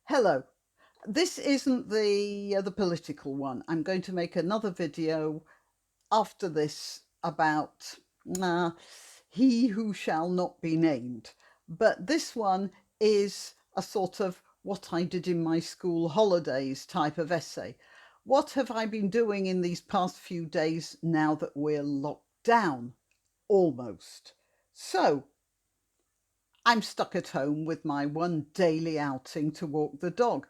Hello. This isn't the political one. I'm going to make another video after this about uh, he who shall not be named. But this one is a sort of what I did in my school holidays type of essay. What have I been doing in these past few days now that we're locked down? Almost. So I'm stuck at home with my one daily outing to walk the dog.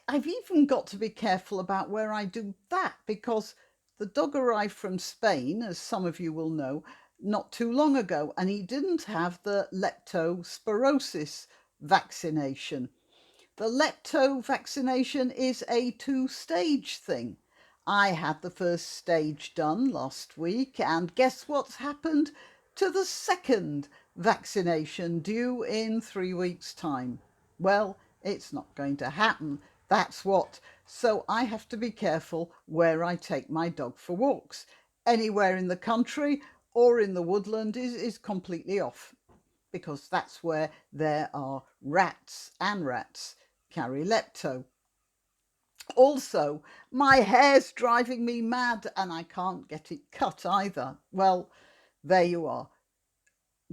I've even got to be careful about where I do that because the dog arrived from Spain, as some of you will know, not too long ago, and he didn't have the leptospirosis vaccination. The lepto vaccination is a two-stage thing. I had the first stage done last week, and guess what's happened to the second vaccination due in 3 weeks' time? Well, it's not going to happen. That's what. So I have to be careful where I take my dog for walks. Anywhere in the country or in the woodland is completely off because that's where there are rats, and rats carry lepto. Also, my hair's driving me mad and I can't get it cut either. Well, there you are.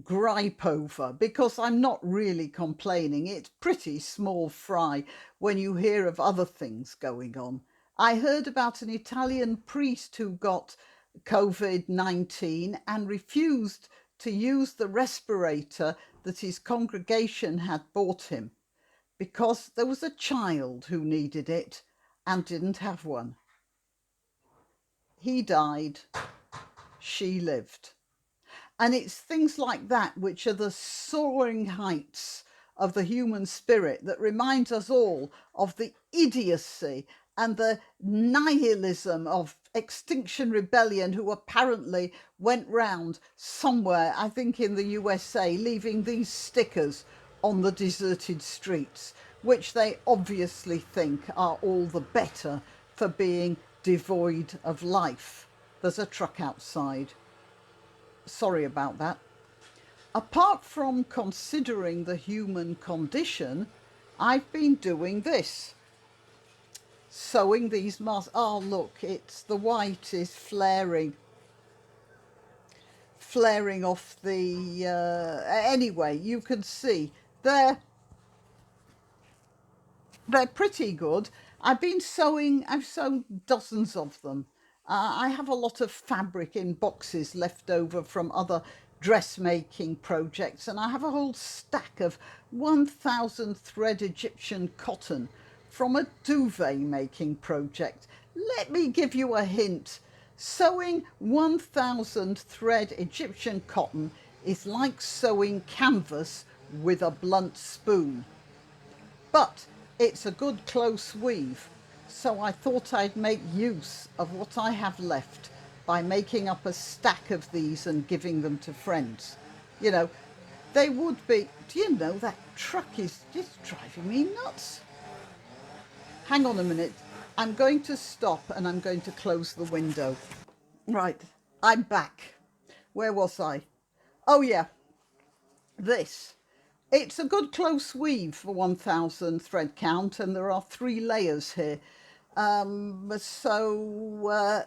Gripe over, because I'm not really complaining. It's pretty small fry when you hear of other things going on. I heard about an Italian priest who got COVID-19 and refused to use the respirator that his congregation had bought him because there was a child who needed it and didn't have one. He died, she lived. And it's things like that which are the soaring heights of the human spirit that reminds us all of the idiocy and the nihilism of Extinction Rebellion, who apparently went round somewhere, I think in the USA, leaving these stickers on the deserted streets, which they obviously think are all the better for being devoid of life. There's a truck outside. Sorry about that. Apart from considering the human condition, I've been doing this. Sewing these masks. Oh, look, it's the white is flaring off the... anyway, you can see they're pretty good. I've sewn dozens of them. I have a lot of fabric in boxes left over from other dressmaking projects, and I have a whole stack of 1,000 thread Egyptian cotton from a duvet making project. Let me give you a hint. Sewing 1,000 thread Egyptian cotton is like sewing canvas with a blunt spoon. But it's a good close weave, so I thought I'd make use of what I have left by making up a stack of these and giving them to friends. You know, they would be... Do you know that truck is just driving me nuts? Hang on a minute. I'm going to stop and I'm going to close the window. Right, I'm back. Where was I? Oh yeah, this. It's a good close weave for 1,000 thread count, and there are 3 layers here. So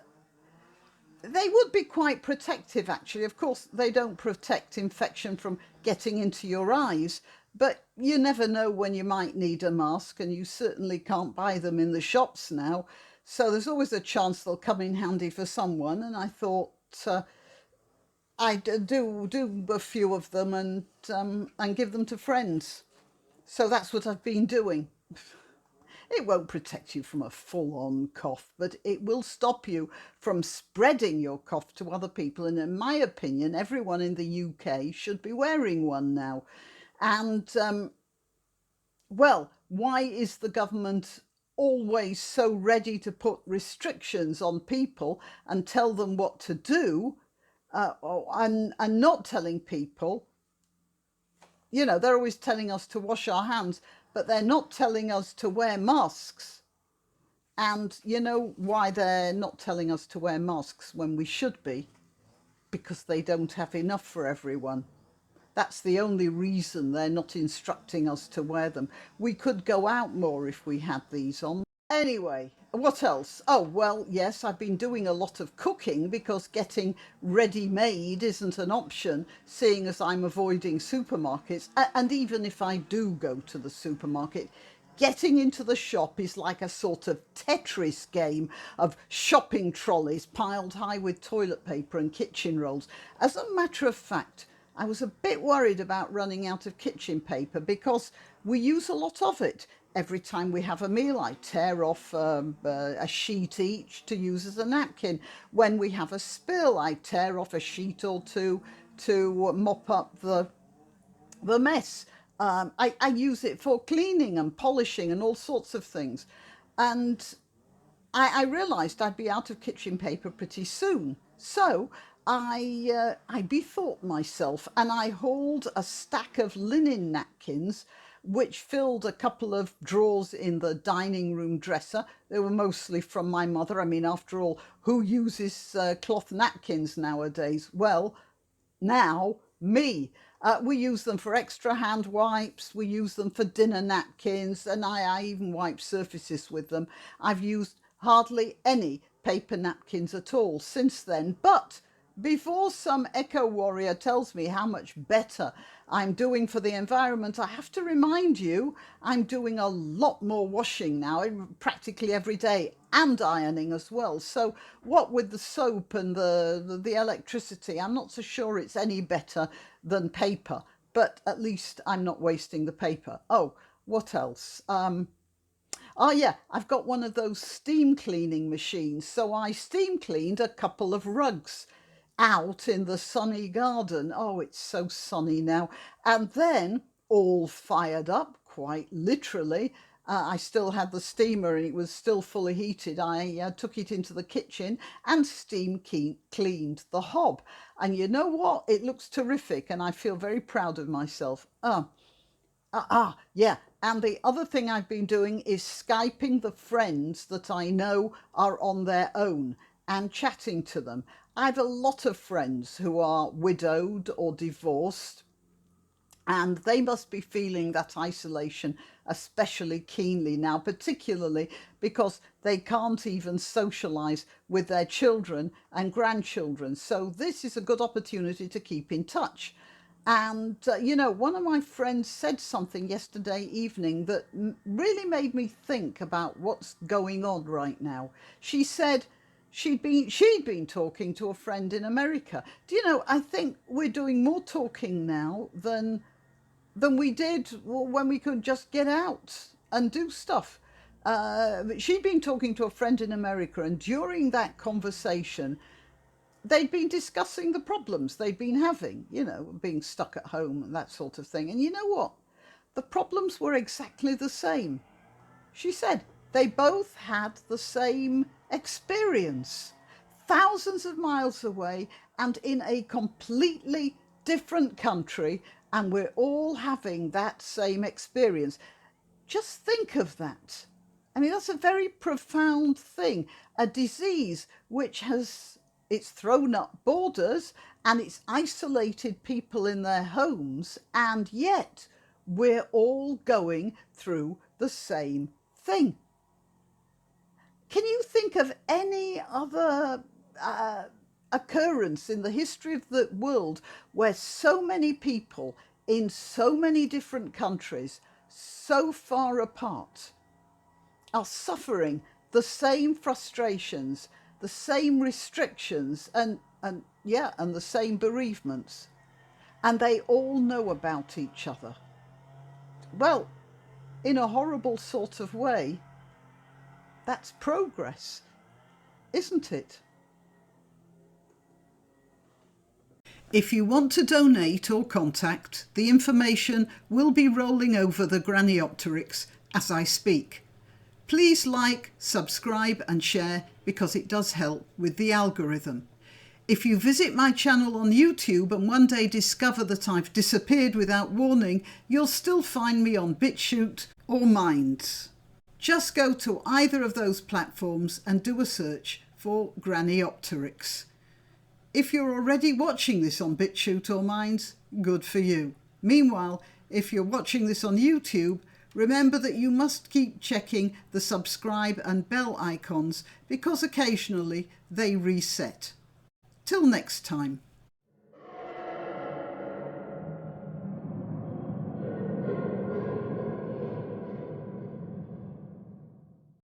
they would be quite protective, actually. Of course, they don't protect infection from getting into your eyes, but you never know when you might need a mask, and you certainly can't buy them in the shops now. So there's always a chance they'll come in handy for someone, and I thought... I do a few of them and give them to friends. So that's what I've been doing. It won't protect you from a full-on cough, but it will stop you from spreading your cough to other people. And in my opinion, everyone in the UK should be wearing one now. And, well, why is the government always so ready to put restrictions on people and tell them what to do, and not telling people? You know, they're always telling us to wash our hands, but they're not telling us to wear masks. And you know why they're not telling us to wear masks when we should be? Because they don't have enough for everyone. That's the only reason they're not instructing us to wear them. We could go out more if we had these on. Anyway, what else? Oh, well, yes, I've been doing a lot of cooking because getting ready-made isn't an option, seeing as I'm avoiding supermarkets. And even if I do go to the supermarket, getting into the shop is like a sort of Tetris game of shopping trolleys piled high with toilet paper and kitchen rolls. As a matter of fact, I was a bit worried about running out of kitchen paper because we use a lot of it. Every time we have a meal, I tear off a sheet each to use as a napkin. When we have a spill, I tear off a sheet or two to mop up the mess. I use it for cleaning and polishing and all sorts of things. And I realised I'd be out of kitchen paper pretty soon. So I bethought myself and I hauled a stack of linen napkins which filled a couple of drawers in the dining room dresser. They were mostly from my mother. I mean, after all, who uses cloth napkins nowadays? Well, now me. We use them for extra hand wipes, we use them for dinner napkins, and I even wipe surfaces with them. I've used hardly any paper napkins at all since then, but before some eco warrior tells me how much better I'm doing for the environment, I have to remind you I'm doing a lot more washing now, practically every day, and ironing as well. So what with the soap and the electricity, I'm not so sure it's any better than paper, but at least I'm not wasting the paper. Oh, what else? Oh yeah, I've got one of those steam cleaning machines. So I steam cleaned a couple of rugs out in the sunny garden. Oh, it's so sunny now. And then all fired up, quite literally. I still had the steamer and it was still fully heated. I took it into the kitchen and steam cleaned the hob. And you know what? It looks terrific and I feel very proud of myself. Yeah. And the other thing I've been doing is Skyping the friends that I know are on their own and chatting to them. I've a lot of friends who are widowed or divorced, and they must be feeling that isolation especially keenly now, particularly because they can't even socialise with their children and grandchildren. So this is a good opportunity to keep in touch. And, one of my friends said something yesterday evening that really made me think about what's going on right now. She said she'd been talking to a friend in America. Do you know, I think we're doing more talking now than we did when we could just get out and do stuff. She'd been talking to a friend in America, and during that conversation, they'd been discussing the problems they'd been having, being stuck at home and that sort of thing. And you know what? The problems were exactly the same. She said they both had the same experience, thousands of miles away and in a completely different country, and we're all having that same experience. Just think of that. I mean, that's a very profound thing. A disease which it's thrown up borders and it's isolated people in their homes, and yet we're all going through the same thing. Can you think of any other occurrence in the history of the world where so many people in so many different countries, so far apart, are suffering the same frustrations, the same restrictions, and the same bereavements, and they all know about each other? Well, in a horrible sort of way, that's progress, isn't it? If you want to donate or contact, the information will be rolling over the Graniopteryx as I speak. Please like, subscribe and share because it does help with the algorithm. If you visit my channel on YouTube and one day discover that I've disappeared without warning, you'll still find me on BitChute or Minds. Just go to either of those platforms and do a search for Graniopteryx. If you're already watching this on BitChute or Minds, good for you. Meanwhile, if you're watching this on YouTube, remember that you must keep checking the subscribe and bell icons because occasionally they reset. Till next time.